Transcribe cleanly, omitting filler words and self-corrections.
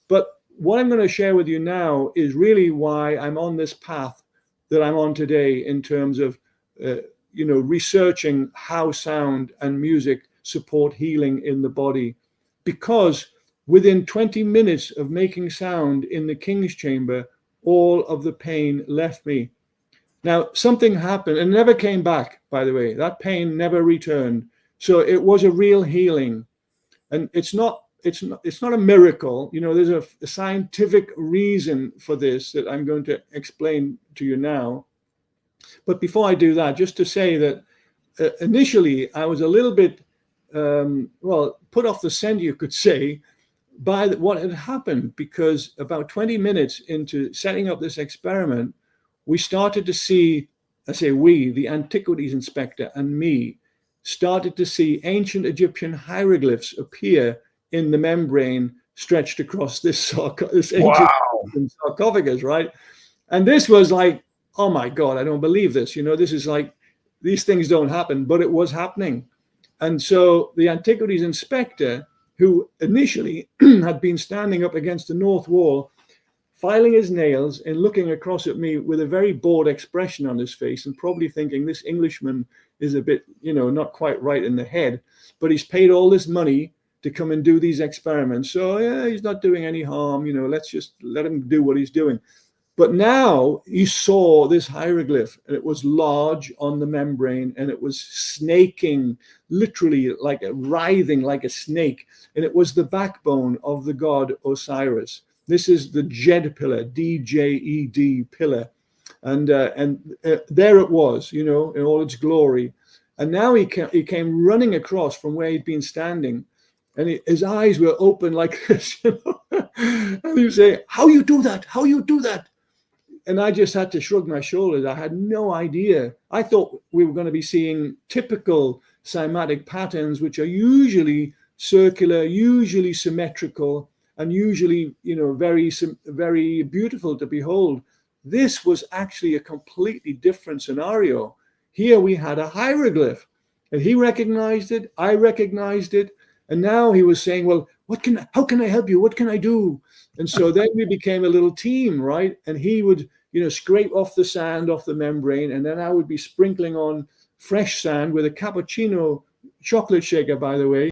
But what I'm going to share with you now is really why I'm on this path that I'm on today in terms of, researching how sound and music support healing in the body. Because within 20 minutes of making sound in the King's Chamber, all of the pain left me. Now, something happened and never came back, by the way. That pain never returned. So it was a real healing. And it's not a miracle. There's a scientific reason for this that I'm going to explain to you now. But before I do that, just to say that initially I was a little bit, put off the scent, you could say, by what had happened, because about 20 minutes into setting up this experiment, we started to see, the antiquities inspector and me, started to see ancient Egyptian hieroglyphs appear in the membrane stretched across this ancient sarcophagus, right? And this was like, oh my God, I don't believe this. This is like, these things don't happen, but it was happening. And so the antiquities inspector, who initially had been standing up against the north wall, filing his nails and looking across at me with a very bored expression on his face, and probably thinking this Englishman is a bit, not quite right in the head, but he's paid all this money to come and do these experiments. So yeah, he's not doing any harm, let's just let him do what he's doing. But now he saw this hieroglyph, and it was large on the membrane, and it was snaking, literally like writhing like a snake. And it was the backbone of the god Osiris. This is the Djed pillar, D-J-E-D pillar. And there it was, in all its glory. And now he came running across from where he'd been standing, and his eyes were open like this, And he would say, how you do that? How you do that? And I just had to shrug my shoulders. I had no idea. I thought we were going to be seeing typical cymatic patterns, which are usually circular, usually symmetrical, and usually, very, very beautiful to behold. This was actually a completely different scenario. Here we had a hieroglyph, and he recognized it. I recognized it. And now he was saying, well, how can I help you? What can I do? And so then we became a little team, right? And he would, scrape off the sand off the membrane, and then I would be sprinkling on fresh sand with a cappuccino chocolate shaker, by the way.